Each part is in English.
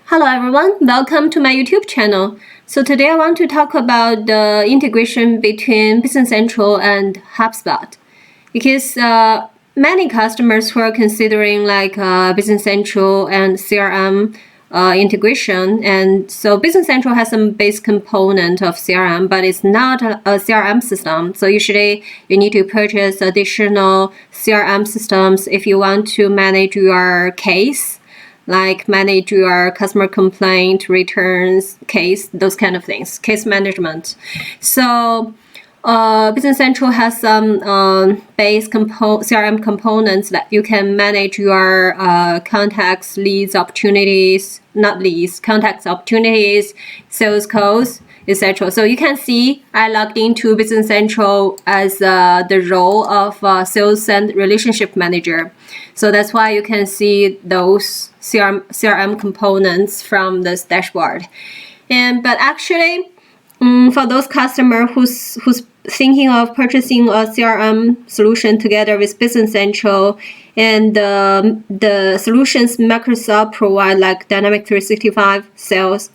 Hello everyone, welcome to my YouTube channel. So today I want to talk about the integration between Business Central and Hubspot, because many customers who are considering Business Central and CRM integration, and so Business Central has some base component of CRM, but it's not a CRM system. So usually you need to purchase additional CRM systems if you want to manage your case, like manage your customer complaint, returns, case, those kind of things, case management. So Business Central has some base CRM components that you can manage your contacts, leads, opportunities, not leads, contacts, opportunities, sales calls, etc. So you can see I logged into Business Central as the role of sales and relationship manager. So that's why you can see those CRM components from this dashboard. But actually, for those customer who's thinking of purchasing a CRM solution together with Business Central, and the solutions Microsoft provide, like Dynamic 365 sales,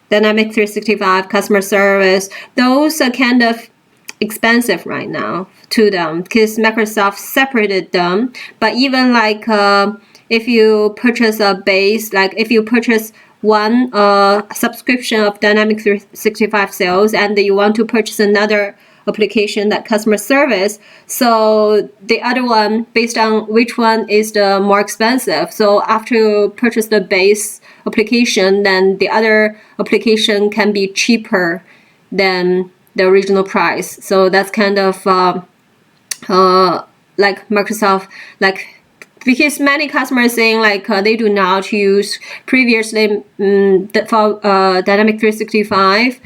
Dynamic 365 customer service, those are kind of expensive right now to them because Microsoft separated them. But even if you purchase a base, like if you purchase one subscription of Dynamic 365 sales and you want to purchase another application, that customer service, so the other one, based on which one is the more expensive. So after you purchase the base application, then the other application can be cheaper than the original price. So that's kind of like Microsoft, because many customers saying they do not use previously for Dynamic 365.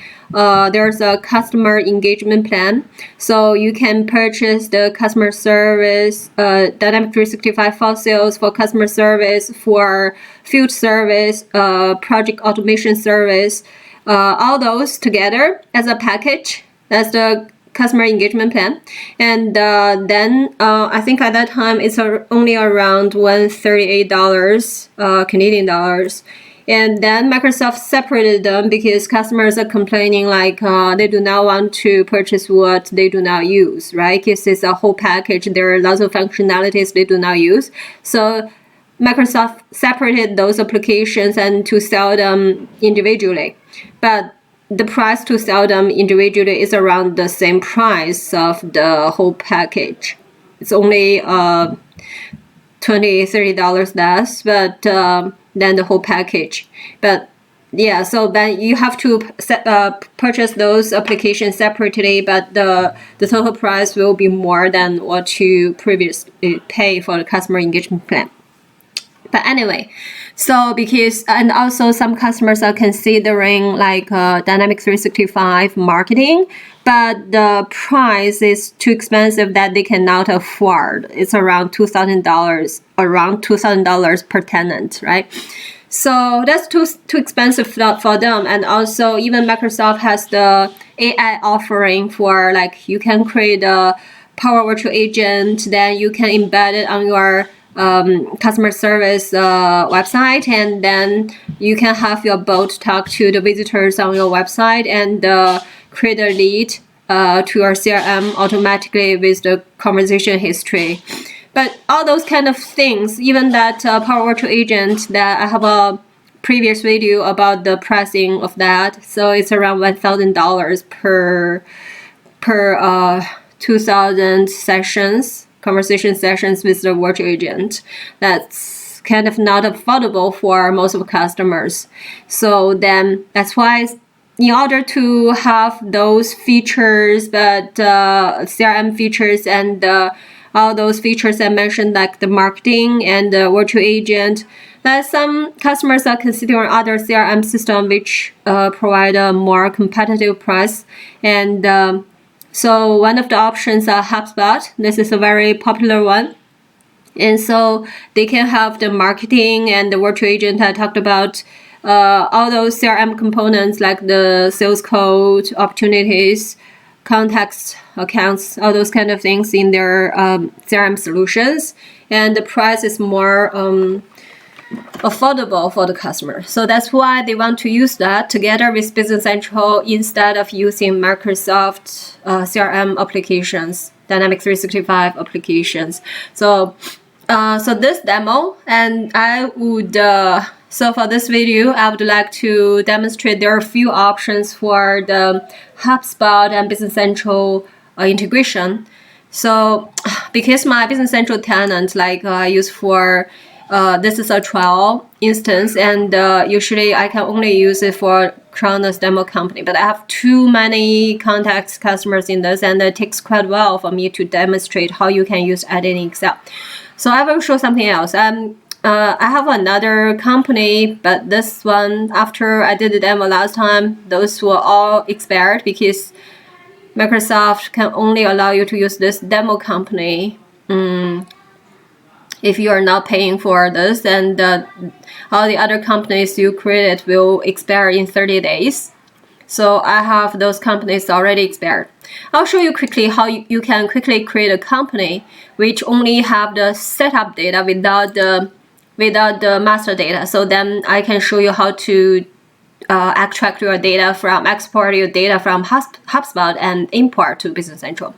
There's a customer engagement plan, so you can purchase the customer service, Dynamic 365 for sales, for customer service, for field service, project automation service, all those together as a package. That's the customer engagement plan. And then I think at that time it's only around $138 Canadian dollars. And then Microsoft separated them because customers are complaining they do not want to purchase what they do not use, right? Because it's a whole package. There are lots of functionalities they do not use. So Microsoft separated those applications and to sell them individually. But the price to sell them individually is around the same price of the whole package. It's only $20-$30 less, but than the whole package. But yeah, so then you have to purchase those applications separately, but the total price will be more than what you previously pay for the customer engagement plan. But anyway, so and also some customers are considering Dynamic 365 marketing, but the price is too expensive that they cannot afford. It's around $2,000 per tenant, right? So that's too expensive for them. And also even Microsoft has the AI offering for you can create a Power Virtual Agent, then you can embed it on your customer service website, and then you can have your bot talk to the visitors on your website and create a lead to your CRM automatically with the conversation history. But all those kind of things, even that Power Virtual Agent, that I have a previous video about the pricing of that, so it's around $1,000 per 2,000 sessions, conversation sessions with the virtual agent. That's kind of not affordable for most of the customers. So then that's why in order to have those features, but CRM features and all those features I mentioned, like the marketing and the virtual agent, that some customers are considering other CRM system which provide a more competitive price. And so one of the options are Hubspot. This is a very popular one. And so they can have the marketing and the virtual agent I talked about, all those CRM components like the sales code, opportunities, contacts, accounts, all those kind of things in their CRM solutions. And the price is more affordable for the customer. So that's why they want to use that together with Business Central instead of using Microsoft CRM applications, Dynamics 365 applications. So this demo, and I would so for this video, I would like to demonstrate there are a few options for the Hubspot and Business Central integration. So because my Business Central tenant I use for this is a trial instance, and usually I can only use it for Kronos demo company, but I have too many contacts customers in this, and it takes quite a while for me to demonstrate how you can use it in Excel. So I will show something else. I have another company, but this one, after I did the demo last time, those were all expired because Microsoft can only allow you to use this demo company if you are not paying for this, and all the other companies you created will expire in 30 days. So I have those companies already expired. I'll show you quickly how you can quickly create a company which only have the setup data without the master data. So then I can show you how to export your data from HubSpot and import to Business Central.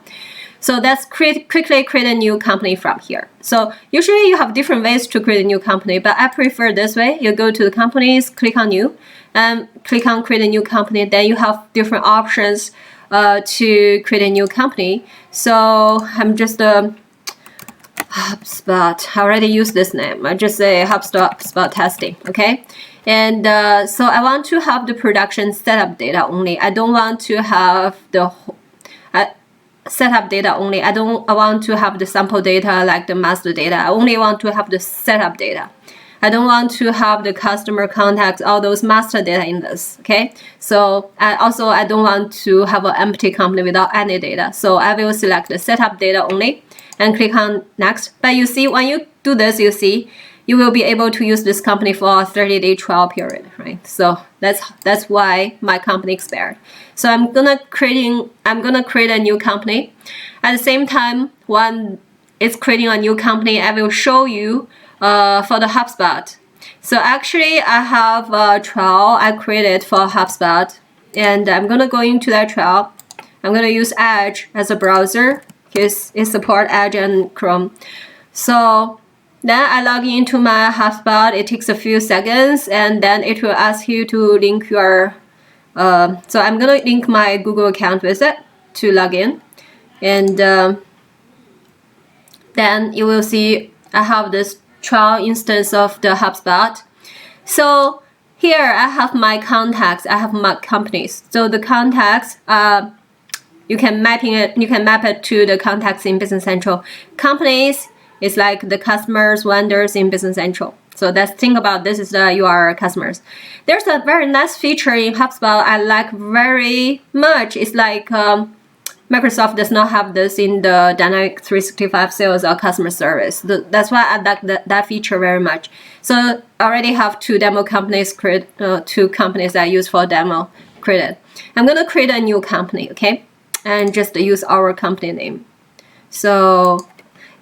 So let's quickly create a new company from here. So usually you have different ways to create a new company, but I prefer this way. You go to the companies, click on new, and click on create a new company. Then you have different options to create a new company. So I'm just HubSpot. I already used this name. I just say HubSpot testing, okay? And so I want to have the production setup data only. I don't want to have the setup data only. I want to have the sample data like the master data. I only want to have the setup data. I don't want to have the customer contacts, all those master data in this, okay? So I don't want to have an empty company without any data. So I will select the setup data only and click on next. But you see, when you do this, you will be able to use this company for a 30-day trial period, right? So that's why my company expired. So I'm gonna create a new company. At the same time, when it's creating a new company, I will show you for the HubSpot. So actually, I have a trial I created for HubSpot, and I'm gonna go into that trial. I'm gonna use Edge as a browser because it supports Edge and Chrome. So then I log into my HubSpot. It takes a few seconds, and then it will ask you to link your. So I'm gonna link my Google account with it to log in, and then you will see I have this trial instance of the HubSpot. So here I have my contacts. I have my companies. So the contacts, you can map it to the contacts in Business Central. Companies is like the customers, vendors in Business Central. So let's think about this is your customers. There's a very nice feature in HubSpot I like very much. It's like Microsoft does not have this in the Dynamics 365 sales or customer service. That's why I like that feature very much. So I already have two companies I use for demo created. I'm gonna create a new company, okay? And just use our company name. So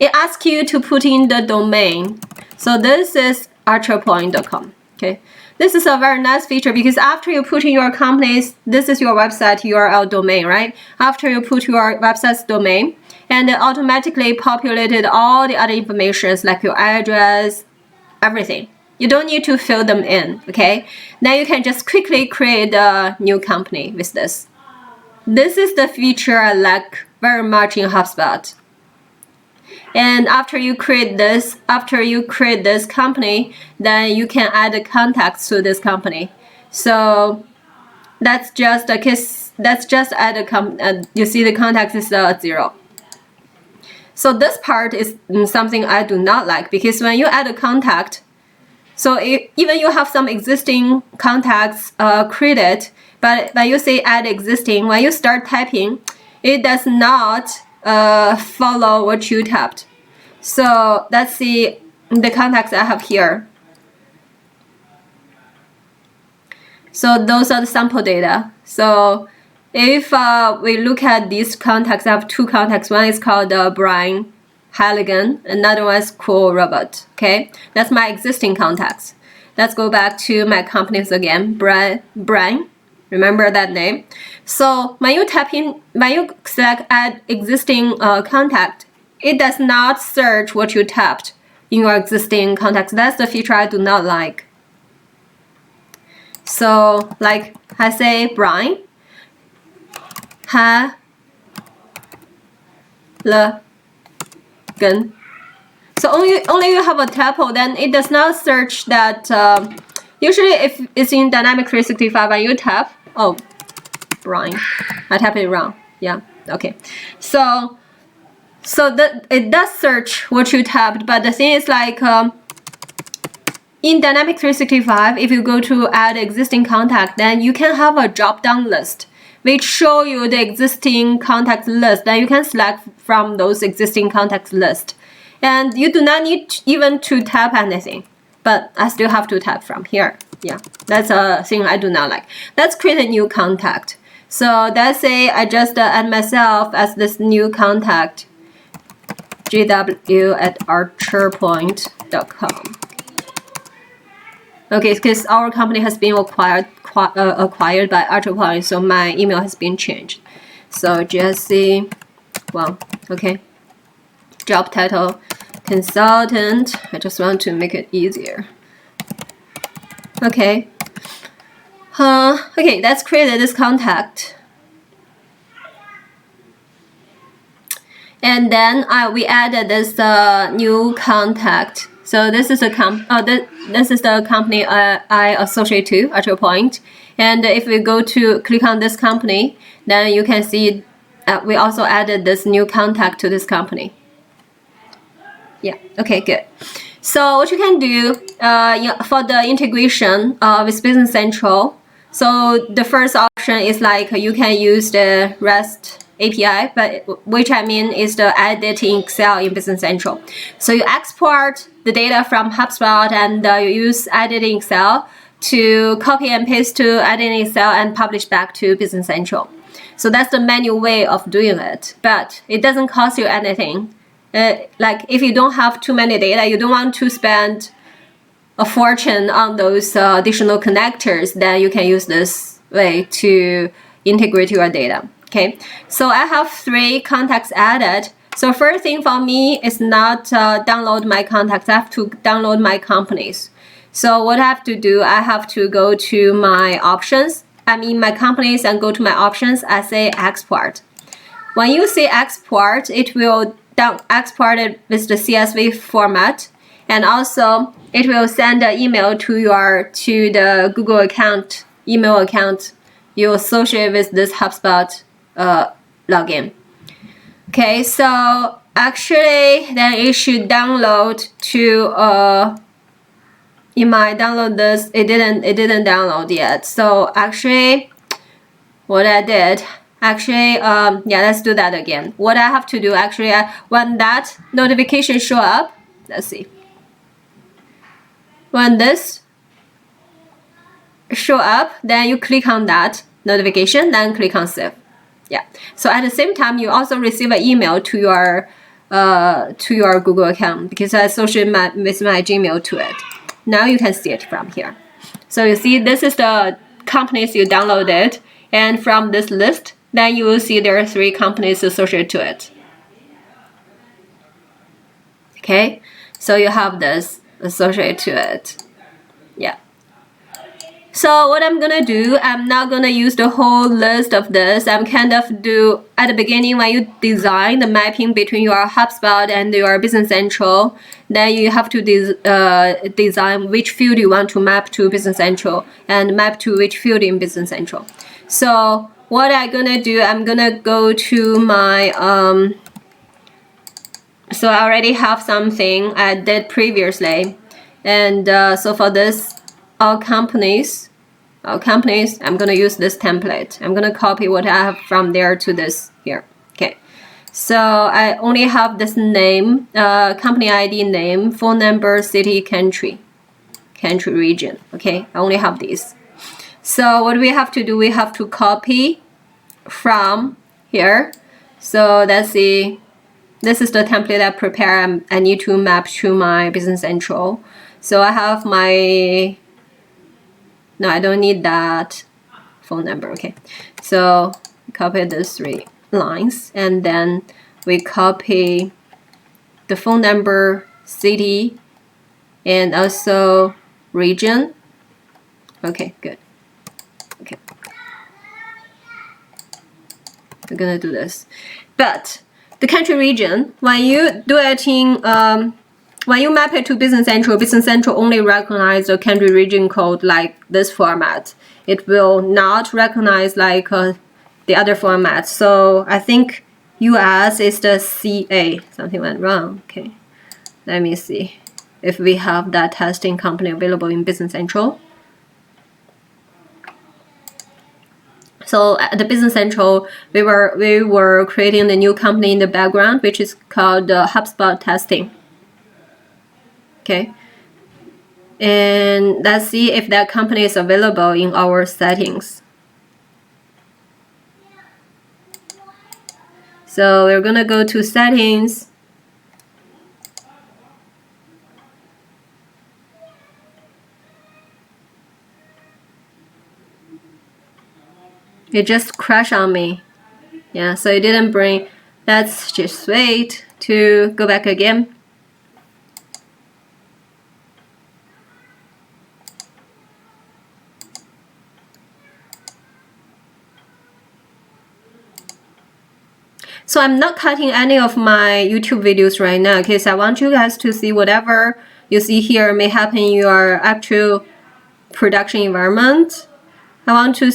it asks you to put in the domain. So this is archerpoint.com, okay? This is a very nice feature because after you put in your company's, this is your website URL domain, right? After you put your website's domain, and it automatically populated all the other informations like your address, everything. You don't need to fill them in, okay? Now you can just quickly create a new company with this. This is the feature I like very much in HubSpot. And after you create this company, then you can add the contacts to this company. So that's just a case. That's just add a you see the contacts is 0. So this part is something I do not like because when you add a contact, so even you have some existing contacts created, but when you say add existing, when you start typing, it does not follow what you tapped. So let's see the contacts I have here. So those are the sample data. So if we look at these contacts, I have two contacts. One is called Brian, Halligan, another one is Cool Robot. Okay, that's my existing contacts. Let's go back to my companies again. Brian, remember that name. So when you select add existing contact, it does not search what you tapped in your existing contacts. That's the feature I do not like. So like I say Brian, Halligan. So only you have a typo, then it does not search that. Usually if it's in Dynamics 365 and you tap, oh, Brian, I tapped it wrong. Yeah, okay. So it does search what you tapped, but the thing is like in Dynamics 365, if you go to add existing contact, then you can have a drop-down list which show you the existing contacts list. Then you can select from those existing contacts list. And you do not need even to tap anything, but I still have to tap from here. Yeah, that's a thing I do not like. Let's create a new contact. So let's say I just add myself as this new contact, gw@archerpoint.com. Okay, because our company has been acquired by ArcherPoint, so my email has been changed. So Jesse, well, okay. Job title, consultant. I just want to make it easier. Okay. Okay, let's create this contact. And then we added this new contact. So this is the this is the company I associate to, ArcherPoint. And if we go to click on this company, then you can see we also added this new contact to this company. Yeah, okay, good. So what you can do for the integration with Business Central, so the first option is like you can use the REST API, but which I mean is the edit in Excel in Business Central. So you export the data from Hubspot and you use edit in Excel to copy and paste to edit in Excel and publish back to Business Central. So that's the manual way of doing it, but it doesn't cost you anything. Like if you don't have too many data, you don't want to spend a fortune on those additional connectors, then you can use this way to integrate your data. Okay, so I have 3 contacts added. So first thing for me is not download my contacts. I have to download my companies. So what I have to do, I have to go to my options. I'm in my companies and go to my options. I say export. When you say export, it will export it with the CSV format, and also it will send an email to the Google account, email account you associate with this Hubspot login. Okay, so actually then it should download to in my download this, it didn't download yet. So actually what I did, yeah, let's do that again. What I have to do actually, when that notification show up, let's see, when this show up, then you click on that notification, then click on save. Yeah, so at the same time you also receive an email to your Google account because I associate with my Gmail to it. Now you can see it from here. So you see this is the companies you downloaded, and from this list then you will see there are 3 companies associated to it. Okay, so you have this associated to it. Yeah. So what I'm gonna do, I'm not gonna use the whole list of this. I'm kind of do at the beginning when you design the mapping between your Hubspot and your Business Central, then you have to design which field you want to map to Business Central and map to which field in Business Central. So what I'm gonna do, I'm gonna go to my so I already have something I did previously, and so for this all companies, I'm gonna use this template. I'm gonna copy what I have from there to this here. Okay, so I only have this name, company ID name, phone number, city, country region. Okay, I only have these. So what we have to do, we have to copy from here. So let's see, this is the template I prepare. I need to map to my Business Central. So I have my, no, I don't need that phone number. Okay, so copy these 3 lines, and then we copy the phone number, city, and also region. Okay, good. Okay, we're gonna do this. But the country region, when you do it in, when you map it to Business Central only recognize the country region code like this format. It will not recognize like the other format. So I think US is the CA. Something went wrong. Okay, let me see if we have that testing company available in Business Central. So at the Business Central, we were creating the new company in the background, which is called Hubspot testing. Okay, and let's see if that company is available in our settings. So we're gonna go to settings. It just crashed on me. Yeah, so it didn't bring. Let's just wait to go back again. So I'm not cutting any of my YouTube videos right now because I want you guys to see whatever you see here may happen in your actual production environment. I want you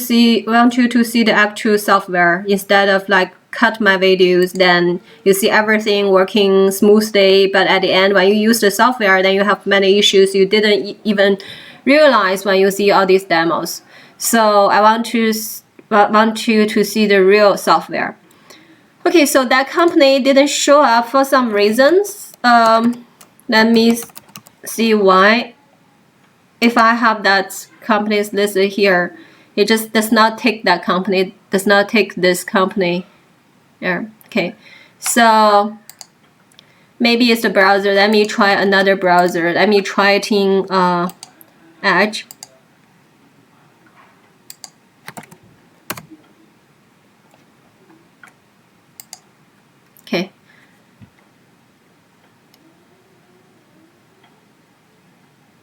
to see the actual software instead of like cut my videos, then you see everything working smoothly, but at the end when you use the software, then you have many issues you didn't even realize when you see all these demos. So I want you to see the real software. Okay, so that company didn't show up for some reasons. Let me see why. If I have that companies listed here, it just does not take that company, it does not take this company. Yeah, okay. So maybe it's the browser. Let me try another browser. Let me try it in Edge. Okay.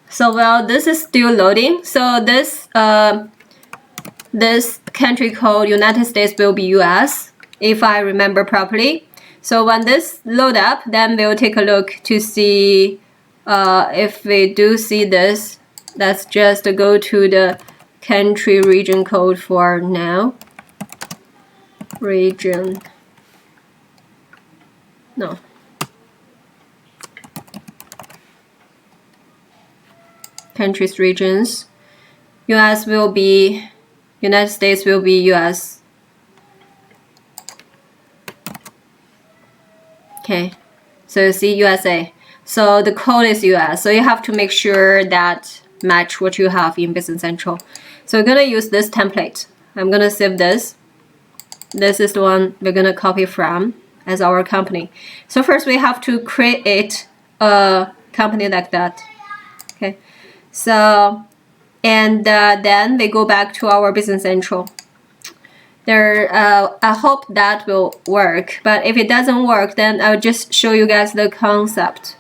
So well, this is still loading. So this country code United States will be US, if I remember properly. So when this load up, then we'll take a look to see if we do see this. Let's just go to the country region code for now. Region. No. Countries, regions. US will be, United States will be US. Okay, so you see USA. So the code is US. So you have to make sure that match what you have in Business Central. So we're gonna use this template. I'm gonna save this. This is the one we're gonna copy from as our company. So first we have to create a company like that. Okay, so and then we go back to our Business Central. I hope that will work, but if it doesn't work, then I'll just show you guys the concept.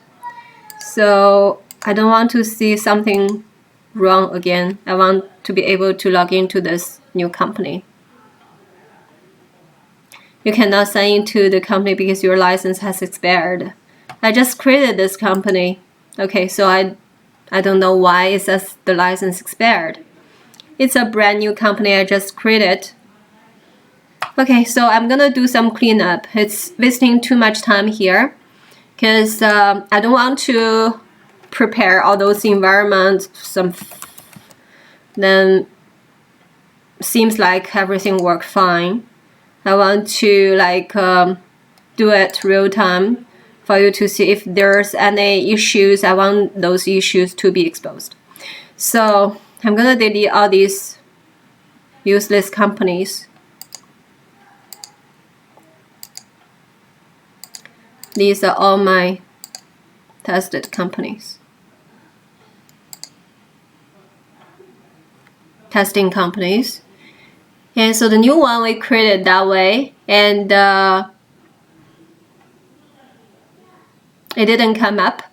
So I don't want to see something wrong again. I want to be able to log into this new company. You cannot sign into the company because your license has expired. I just created this company. Okay, so I don't know why it says the license expired. It's a brand new company I just created. Okay, so I'm gonna do some cleanup. It's wasting too much time here because I don't want to prepare all those environments. Then seems like everything worked fine. I want to like do it real time for you to see if there's any issues. I want those issues to be exposed. So I'm gonna delete all these useless companies. These are all my tested companies. Testing companies. And so the new one we created that way, and it didn't come up.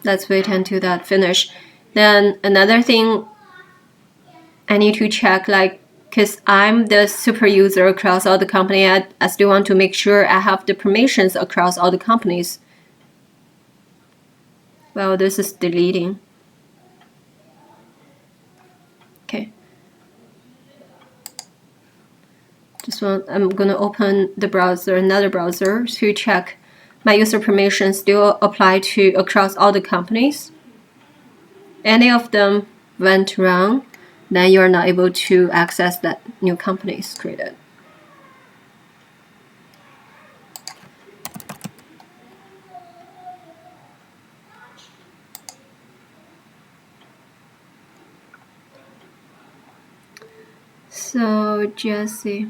Let's wait until that finish. Then another thing I need to check, like, because I'm the super user across all the company, I still want to make sure I have the permissions across all the companies. Well, this is deleting. Okay. I'm gonna open the browser, another browser, to check my user permissions still apply to across all the companies. Any of them went wrong, then you are not able to access that new companies created. So Jesse.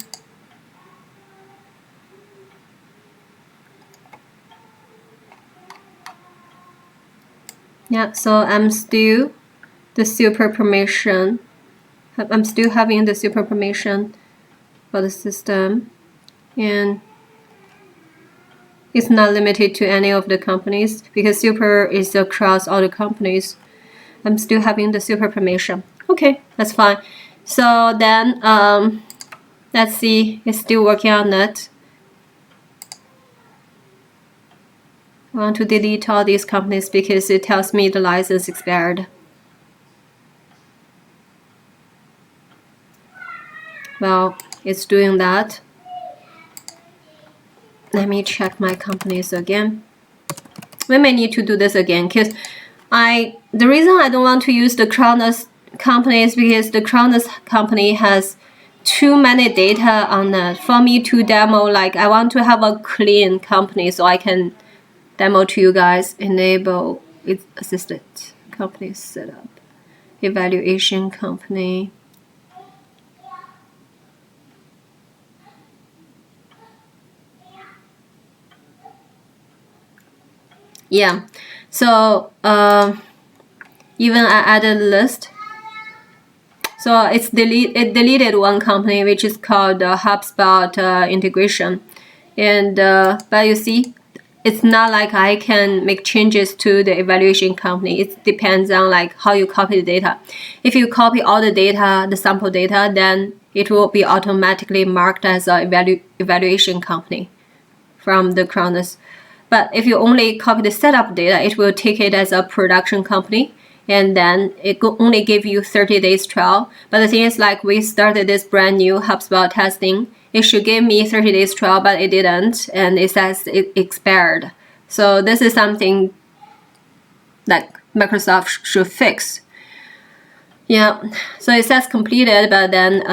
Yeah, so I'm still the super permission. I'm still having the super permission for the system, and it's not limited to any of the companies because super is across all the companies. I'm still having the super permission. Okay, that's fine. So then let's see, it's still working on it. I want to delete all these companies because it tells me the license expired. Well, it's doing that. Let me check my companies again. We may need to do this again because the reason I don't want to use the Kronos company is because the Kronos company has too many data on it for me to demo. Like, I want to have a clean company so I can demo to you guys. Enable assisted company setup, evaluation company. Yeah, so even I added a list. So it deleted one company which is called Hubspot integration, and but you see, it's not like I can make changes to the evaluation company. It depends on like how you copy the data. If you copy all the data, the sample data, then it will be automatically marked as a evaluation company from the Kronos. But if you only copy the setup data, it will take it as a production company, and then it will only give you 30 days trial. But the thing is, like, we started this brand new HubSpot testing. It should give me 30 days trial, but it didn't, and it says it expired. So this is something that Microsoft should fix. Yeah, so it says completed, but then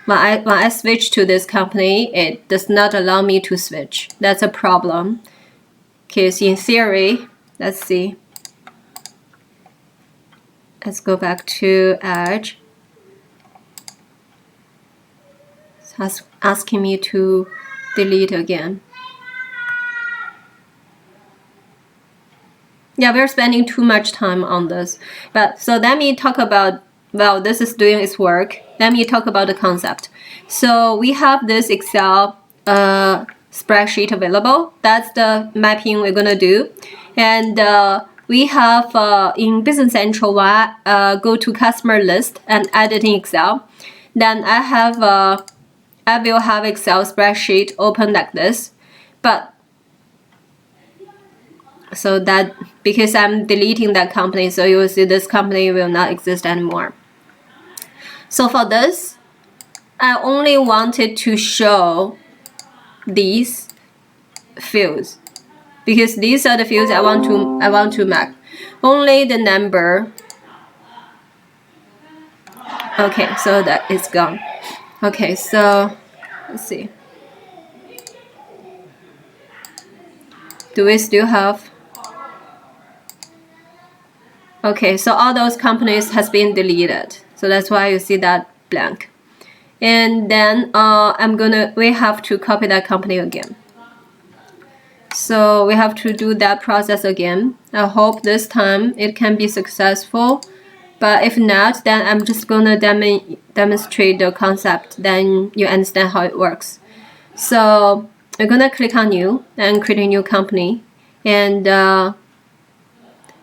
when I switch to this company, it does not allow me to switch. That's a problem. Because in theory, let's see. Let's go back to Edge. It's asking me to delete again. Yeah, we're spending too much time on this. But so let me talk about, well, this is doing its work. Let me talk about the concept. So we have this Excel spreadsheet available. That's the mapping we're gonna do. And we have in Business Central, go to customer list and edit in Excel. Then I will have Excel spreadsheet open like this. But so that, because I'm deleting that company, so you will see this company will not exist anymore. So for this, I only wanted to show these fields because these are the fields I want to map. Only the number. Okay, so that is gone. Okay, so let's see. Do we still have? Okay, so all those companies has been deleted. So that's why you see that blank. and then we have to copy that company again. So we have to do that process again. I hope this time it can be successful, but if not, then I'm just gonna demonstrate the concept, then you understand how it works. So we're gonna click on new and create a new company, and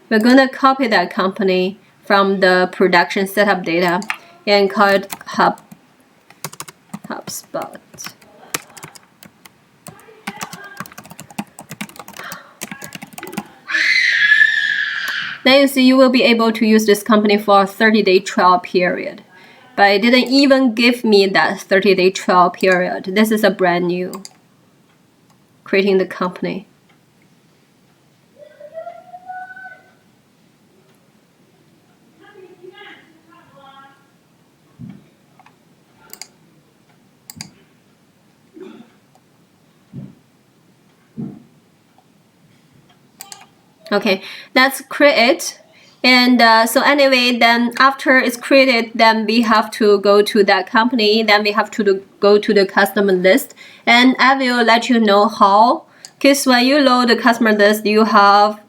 we're gonna copy that company from the production setup data and call it Hubspot. Then you see you will be able to use this company for a 30-day trial period. But it didn't even give me that 30-day trial period. This is a brand new creating the company. Okay, that's create. And so anyway, then after it's created, then we have to go to that company. Then we have to go to the customer list. And I will let you know how. Because when you load the customer list, you have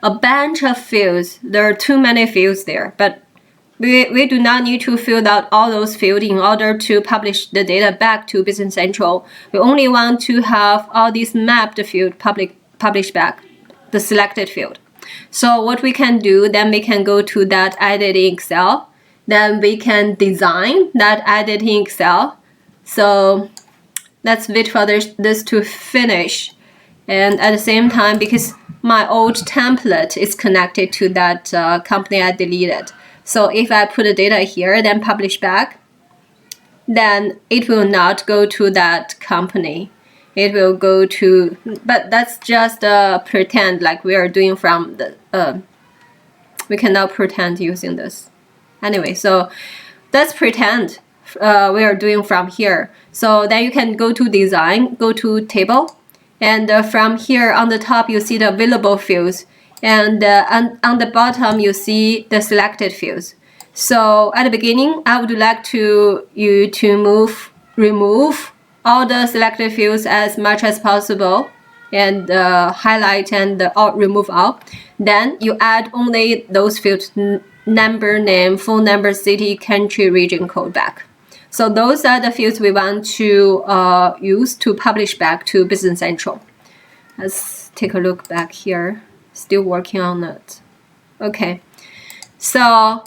a bunch of fields. There are too many fields there. But we do not need to fill out all those fields in order to publish the data back to Business Central. We only want to have all these mapped fields published back, the selected field. So what we can do, then we can go to that edit in Excel. Then we can design that edit in Excel. So let's wait for this to finish. And at the same time, because my old template is connected to that company I deleted. So if I put the data here, then publish back, then it will not go to that company. It will go to, but that's just pretend, like we are doing from the, we cannot pretend using this. Anyway, so let's pretend we are doing from here. So then you can go to design, go to table, and from here on the top, you see the available fields. And on the bottom, you see the selected fields. So at the beginning, I would like you to remove all the selected fields as much as possible, and highlight and remove all. Then you add only those fields: number, name, phone number, city, country, region, code back. So those are the fields we want to use to publish back to Business Central. Let's take a look back here. Still working on it. Okay. So,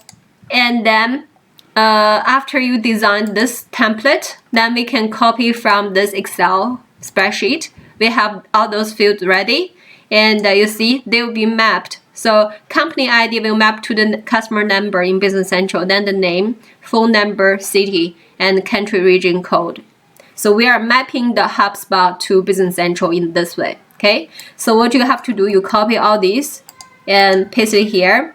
and then after you design this template, then we can copy from this Excel spreadsheet. We have all those fields ready, and you see they will be mapped. So company ID will map to the customer number in Business Central, then the name, phone number, city, and country, region, code. So we are mapping the Hubspot to Business Central in this way. Okay. So what you have to do, you copy all these and paste it here.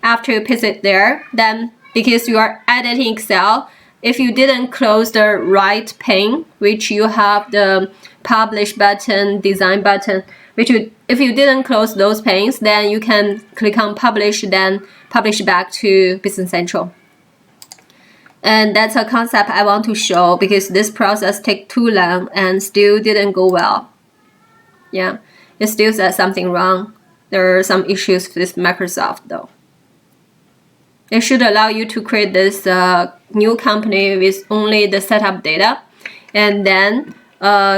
After you paste it there, then because you are editing Excel, if you didn't close the right pane, which you have the publish button, design button, if you didn't close those panes, then you can click on publish, then publish back to Business Central. And that's a concept I want to show because this process takes too long and still didn't go well. Yeah, it still says something wrong. There are some issues with Microsoft though. It should allow you to create this new company with only the setup data, and then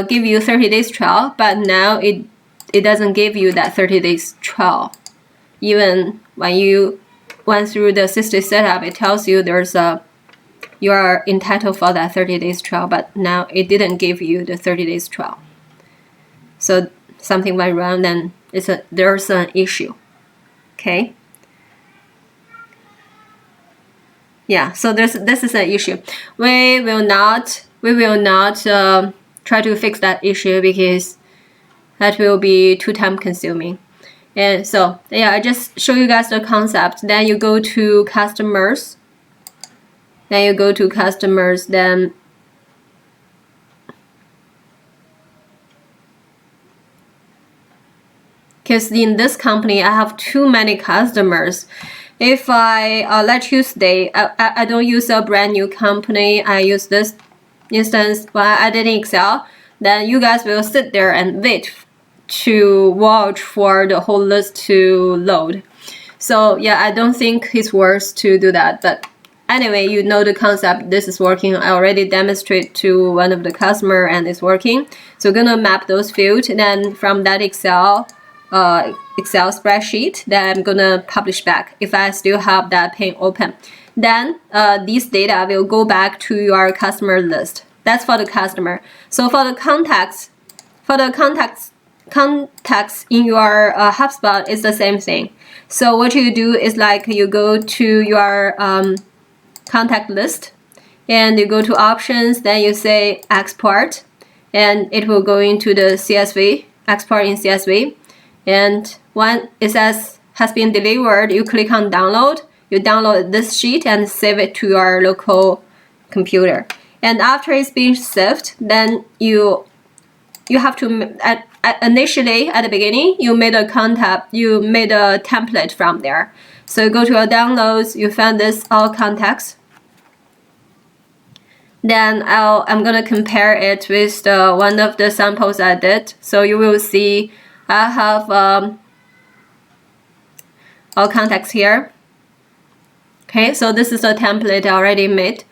give you 30 days trial. But now it doesn't give you that 30 days trial. Even when you went through the system setup, it tells you you are entitled for that 30 days trial. But now it didn't give you the 30 days trial. So something went wrong. Then there's an issue. Okay. Yeah, so this is an issue. We will not try to fix that issue because that will be too time consuming. And so yeah, I just show you guys the concept. Then you go to customers. Then because in this company I have too many customers. if let's Tuesday, I don't use a brand new company, I use this instance when I add it in Excel, then you guys will sit there and wait to watch for the whole list to load. So yeah, I don't think it's worth to do that, but anyway, you know the concept. This is working. I already demonstrate to one of the customer and it's working. So we're gonna map those fields, and then from that Excel spreadsheet, then I'm gonna publish back if I still have that pane open. Then these data will go back to your customer list. That's for the customer. So for the contacts in your Hubspot is the same thing. So what you do is like you go to your contact list and you go to options, then you say export, and it will go into the CSV, export in CSV. And when it says has been delivered, you click on download. You download this sheet and save it to your local computer. And after it's been saved, then you have to initially at the beginning you made a template from there. So you go to your downloads, you find this all contacts. Then I'm gonna compare it with one of the samples I did. So you will see I have all contacts here. Okay, so this is a template I already made.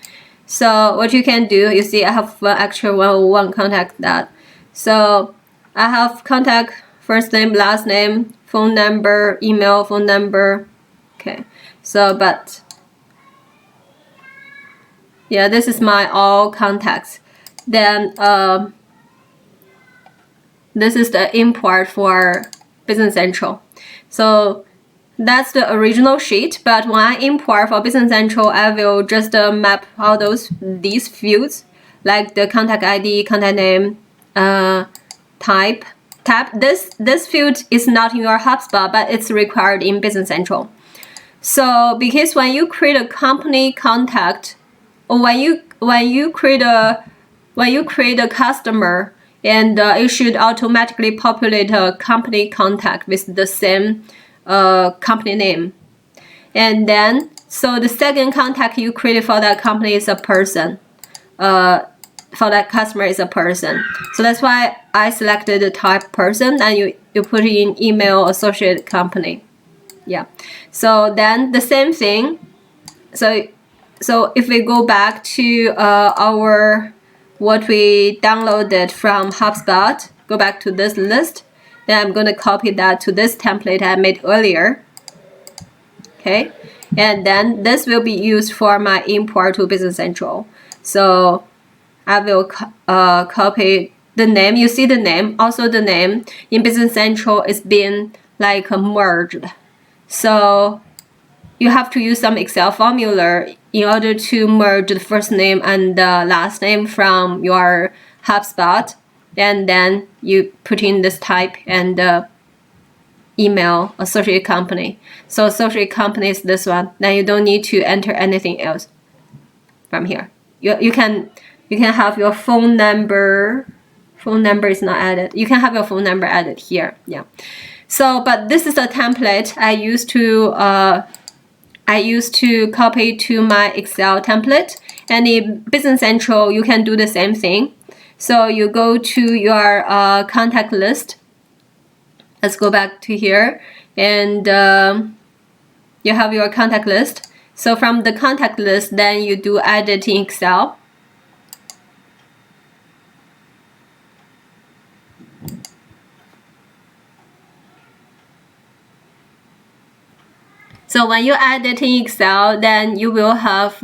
So what you can do, you see I have one contact that. So I have contact, first name, last name, phone number, email, phone number. Okay, so but yeah, this is my all contacts. Then this is the import for Business Central. So that's the original sheet, but when I import for Business Central, I will just map all these fields, like the contact ID, contact name, type. This field is not in your Hubspot, but it's required in Business Central. So because when you create a company contact, or when you create a customer, and it should automatically populate a company contact with the same company name. And then, so the second contact you created for that company is a person. For that customer is a person. So that's why I selected the type person, and you put in email associated company. Yeah. So then the same thing. So if we go back to what we downloaded from Hubspot, go back to this list, then I'm going to copy that to this template I made earlier. Okay, and then this will be used for my import to Business Central. So I will copy the name. You see the name, also the name in Business Central is being like merged. So you have to use some Excel formula in order to merge the first name and the last name from your Hubspot, and then you put in this type and email associate company. So associate company is this one. Then you don't need to enter anything else from here. You can have your phone number. Phone number is not added. You can have your phone number added here. Yeah. So, but this is a template I used to copy to my Excel template, and in Business Central you can do the same thing. So you go to your contact list. Let's go back to here, and you have your contact list. So from the contact list, then you do edit in Excel. So when you add it in Excel, then you will have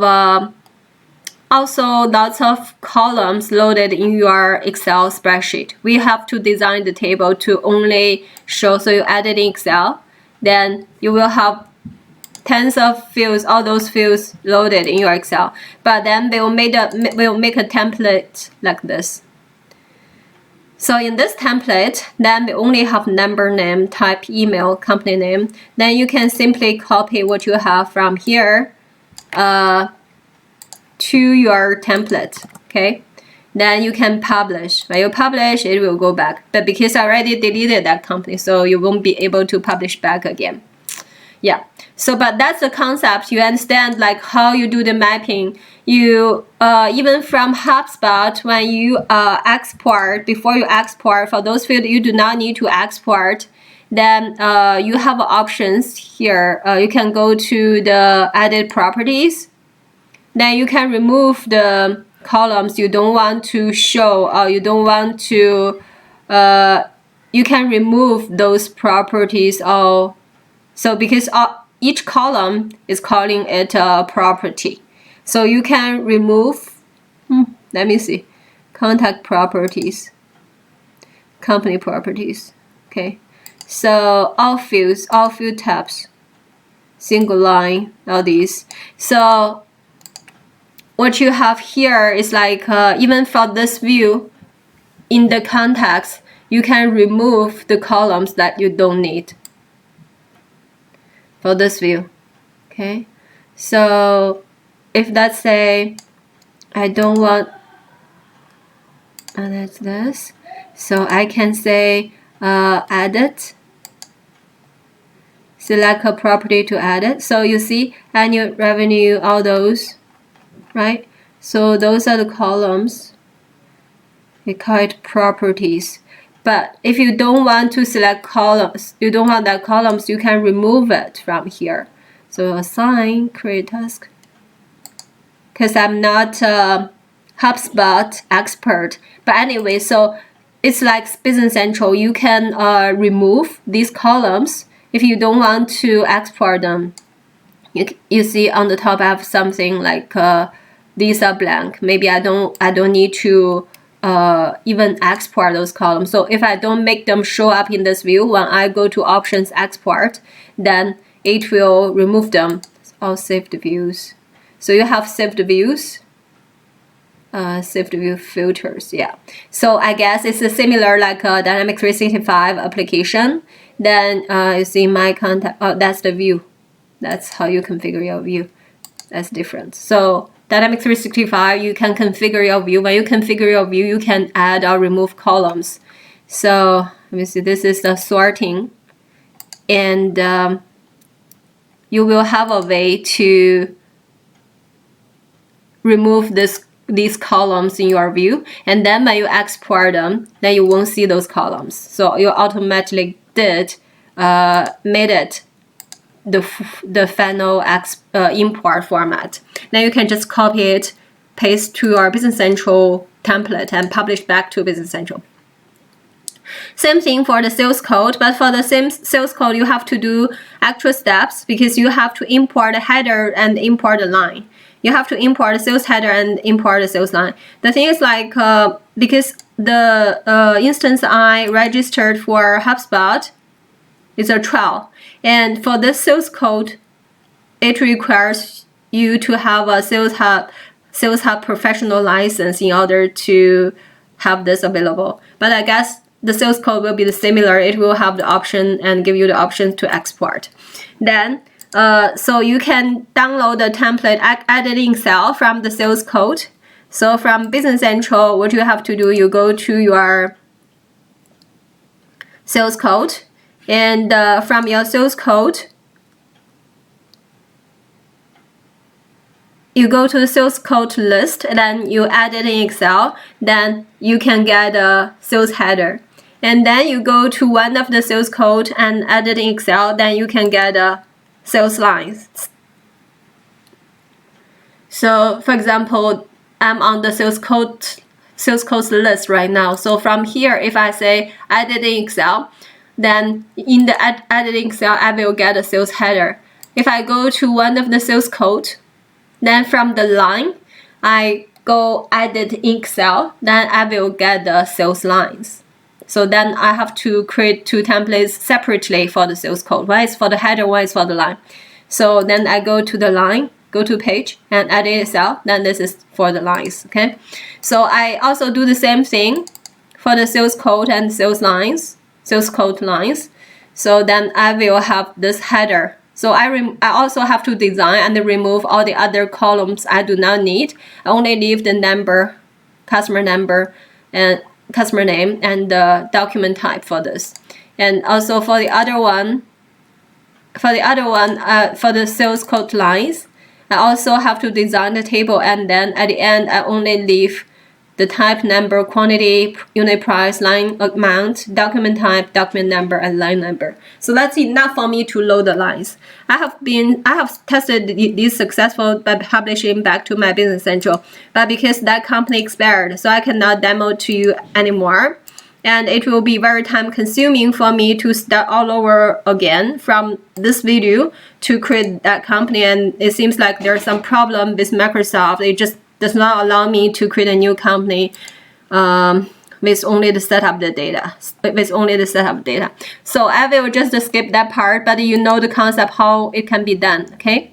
also lots of columns loaded in your Excel spreadsheet. We have to design the table to only show, so you add it in Excel, then you will have tons of fields, all those fields loaded in your Excel. But then they will make a template like this. So in this template, then we only have number, name, type, email, company name. Then you can simply copy what you have from here to your template, okay? Then you can publish. When you publish, it will go back. But because I already deleted that company, so you won't be able to publish back again. Yeah, So, but that's the concept. You understand like how you do the mapping. You even from HubSpot, when you export, before you export, for those fields you do not need to export, then you have options here. You can go to the edit properties. Then you can remove the columns you don't want to show, or you don't want to, you can remove those properties. Or so because each column is calling it a property. So you can remove, let me see, contact properties, company properties. Okay, so all fields, all field tabs, single line, all these. So what you have here is like even for this view, in the contacts, you can remove the columns that you don't need for this view. Okay, so if let's say I don't want, and that's this, so I can say edit, select a property to edit. So you see annual revenue, all those, right? So those are the columns. We call it properties. But if you don't want to select columns, you don't want that columns, you can remove it from here. So assign, create task. Because I'm not a HubSpot expert. But anyway, so it's like Business Central. You can remove these columns if you don't want to export them. You see on the top I have something like these are blank. Maybe I don't need to even export those columns. So if I don't make them show up in this view, when I go to options export, then it will remove them. All saved views. So you have saved views, saved view filters. Yeah. So I guess it's a similar like a Dynamics 365 application. Then you see my contact. Oh, that's the view. That's how you configure your view. That's different. So Dynamics 365, you can configure your view. When you configure your view, you can add or remove columns. So let me see, this is the sorting. And you will have a way to remove these columns in your view. And then when you export them, then you won't see those columns. So you automatically made it the final import format. Then you can just copy it, paste to your Business Central template and publish back to Business Central. Same thing for the sales code, but for the same sales code, you have to do extra steps because you have to import the header and import the line. You have to import the sales header and import the sales line. The thing is like, because the instance I registered for HubSpot is a trial. And for this sales code, it requires you to have a Sales Hub professional license in order to have this available. But I guess the sales code will be similar. It will have the option and give you the option to export. Then, so you can download the template editing cell from the sales code. So from Business Central, what you have to do, you go to your sales code. And from your sales code, you go to the sales code list, and then you add it in Excel. Then you can get a sales header. And then you go to one of the sales code and add it in Excel. Then you can get a sales lines. So for example, I'm on the sales code list right now. So from here, if I say add it in Excel, then in the editing cell, I will get a sales header. If I go to one of the sales code, then from the line, I go edit in Excel, then I will get the sales lines. So then I have to create two templates separately for the sales code. One is for the header, one is for the line. So then I go to the line, go to page and edit cell, then this is for the lines, okay? So I also do the same thing for the sales code and sales lines. Sales code lines. So then I will have this header. So I also have to design and remove all the other columns I do not need. I only leave the number, customer number, and customer name and the document type for this. And also for the other one, for the other one, for the sales code lines, I also have to design the table, and then at the end, I only leave the type, number, quantity, unit price, line amount, document type, document number, and line number. So that's enough for me to load the lines. I have tested these successful by publishing back to my Business Central, but because that company expired, so I cannot demo to you anymore. And it will be very time consuming for me to start all over again from this video to create that company. And it seems like there's some problem with Microsoft. It just does not allow me to create a new company with only the setup data. So I will just skip that part, but you know the concept how it can be done, okay?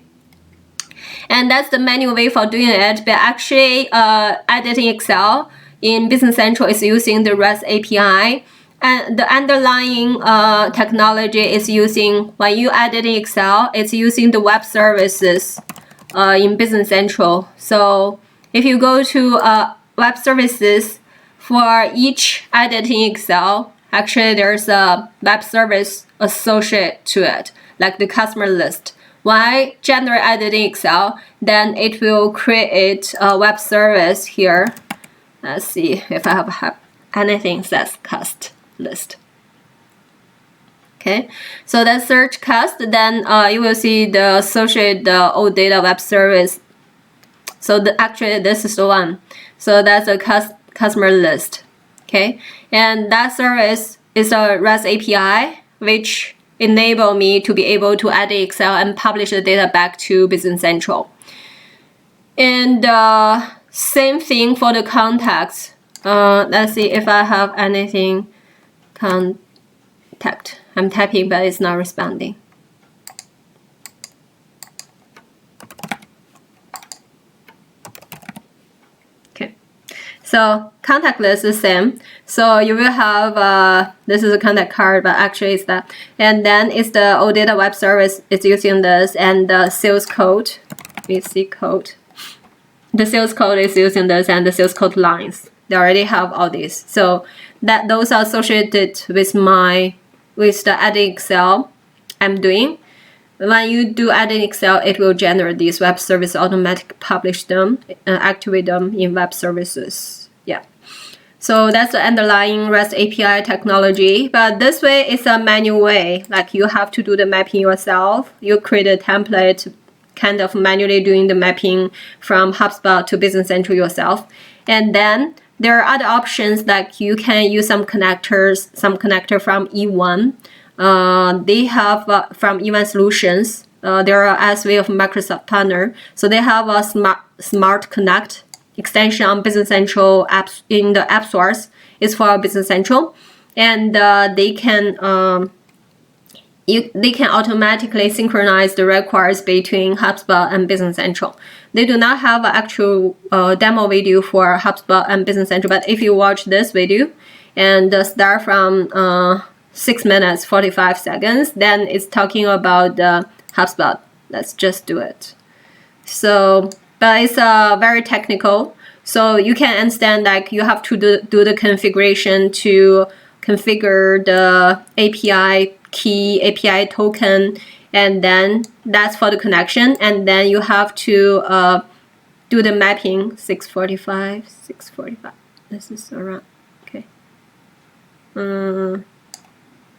And that's the manual way for doing it. But actually, editing Excel in Business Central is using the REST API, and the underlying technology is using, when you edit in Excel, it's using the web services in Business Central. So if you go to web services, for each edit in Excel, actually there's a web service associated to it, like the customer list. When I generate edit in Excel, then it will create a web service here. Let's see if I have anything that's cust list. Okay, so that search cust, then you will see the associated OData web service. So actually this is the one. So that's a customer list. Okay, and that service is a REST API which enable me to be able to edit Excel and publish the data back to Business Central. And same thing for the contacts. Let's see if I have anything contact. I'm typing, but it's not responding. Okay, so contact list is the same. So you will have, this is a contact card, but actually it's that. And then it's the OData web service. It's using this, and the sales code, BC code. The sales code is using this, and the sales code lines. They already have all these. So that those are associated with the edit Excel I'm doing. When you do edit Excel, it will generate these web services, automatically publish them, activate them in web services. Yeah. So that's the underlying REST API technology. But this way is a manual way. Like you have to do the mapping yourself. You create a template, kind of manually doing the mapping from Hubspot to Business Central yourself. And then there are other options, like you can use some connector from E1. They have from CRM Solutions. They're as way of Microsoft partner. So they have a Smart Connect extension on Business Central apps in the app stores. It's for Business Central, and they can automatically synchronize the records between Hubspot and Business Central. They do not have an actual demo video for Hubspot and Business Central, but if you watch this video and start from 6 minutes 45 seconds, then it's talking about the Hubspot. Let's just do it. So, but it's very technical. So you can understand, like, you have to do the configuration to configure the API key, API token, and then that's for the connection. And then you have to do the mapping. 645. This is around. Okay.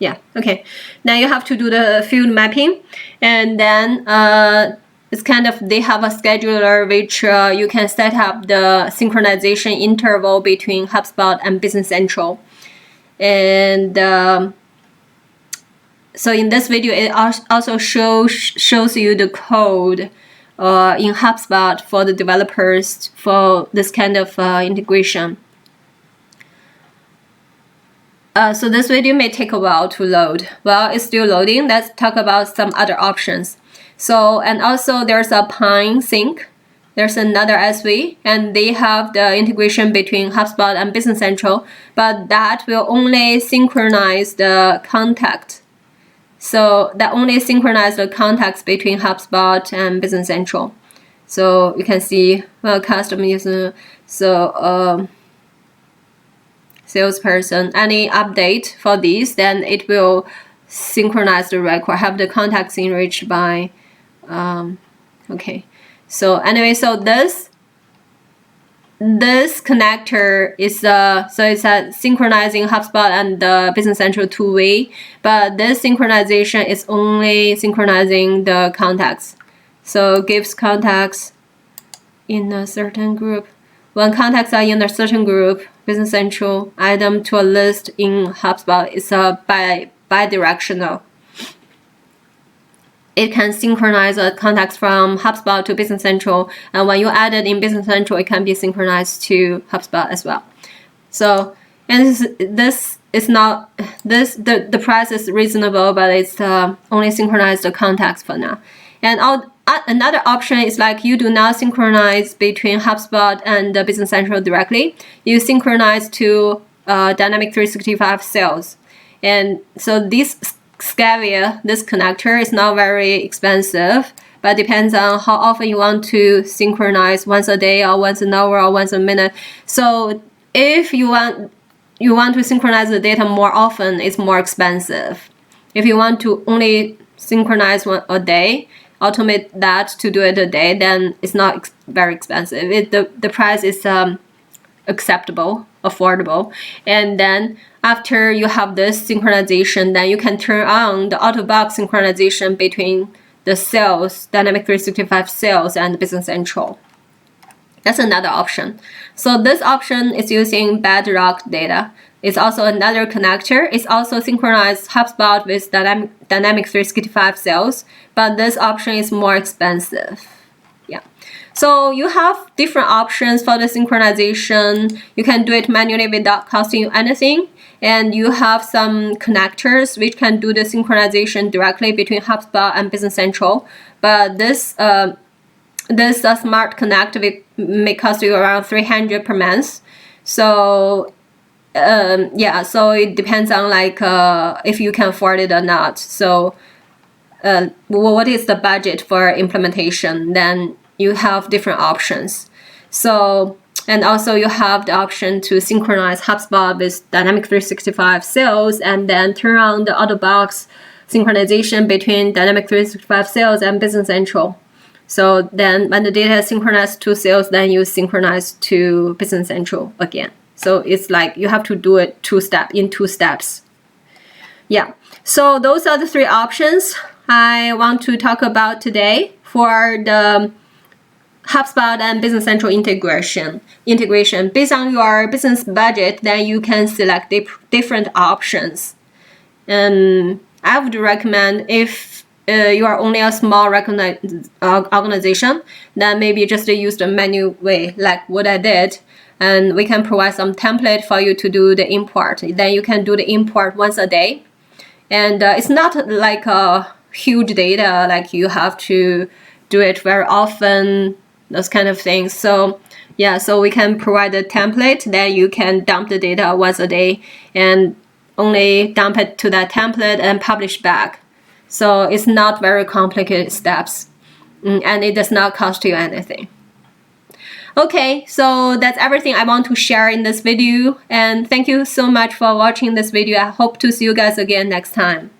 Yeah. Okay. Now you have to do the field mapping, and then it's kind of, they have a scheduler which you can set up the synchronization interval between Hubspot and Business Central. And so in this video, it also shows you the code in Hubspot for the developers for this kind of integration. So this video may take a while to load. While it's still loading, let's talk about some other options. So, and also there's a Pine Sync. There's another SV, and they have the integration between Hubspot and Business Central, but that will only synchronize the contact. So that only synchronize the contacts between Hubspot and Business Central. So you can see, well, custom user, so salesperson, any update for these, then it will synchronize the record, have the contacts enriched by, okay. So anyway, so this connector is so it's a synchronizing HubSpot and the Business Central two-way, but this synchronization is only synchronizing the contacts. So gives contacts in a certain group. When contacts are in a certain group, Business Central item to a list in HubSpot is a bidirectional. It can synchronize contacts from HubSpot to Business Central, and when you add it in Business Central, it can be synchronized to HubSpot as well. So, and this is not the price is reasonable, but it's only synchronize the contacts for now. And another option is like you do not synchronize between HubSpot and the Business Central directly. You synchronize to Dynamic 365 sales, and so this Scavia, this connector is not very expensive, but depends on how often you want to synchronize, once a day or once an hour or once a minute. So if you want to synchronize the data more often, it's more expensive. If you want to only synchronize a day, automate that to do it a day, then it's not very expensive. The price is acceptable, affordable. And then after you have this synchronization, then you can turn on the out-of-box synchronization between the sales, Dynamic 365 sales, and Business Central. That's another option. So this option is using Bedrock data. It's also another connector. It's also synchronized HubSpot with Dynamic 365 sales, but this option is more expensive. Yeah. So you have different options for the synchronization. You can do it manually without costing you anything. And you have some connectors which can do the synchronization directly between HubSpot and Business Central. But this smart connect may cost you around $300 per month. So yeah, so it depends on like if you can afford it or not. So what is the budget for implementation? Then you have different options. So, and also you have the option to synchronize HubSpot with Dynamic 365 sales and then turn on the out-of-box synchronization between Dynamic 365 sales and Business Central. So then when the data is synchronized to sales, then you synchronize to Business Central again. So it's like you have to do it in two steps. Yeah, so those are the three options I want to talk about today for the HubSpot and Business Central integration. Based on your business budget, then you can select different options. I would recommend if you are only a small organization, then maybe just use the menu way, like what I did. And we can provide some template for you to do the import. Then you can do the import once a day. And it's not like a huge data, like you have to do it very often, those kind of things. So yeah, so we can provide a template that you can dump the data once a day and only dump it to that template and publish back. So it's not very complicated steps, and it does not cost you anything. Okay, so that's everything I want to share in this video, and thank you so much for watching this video. I hope to see you guys again next time.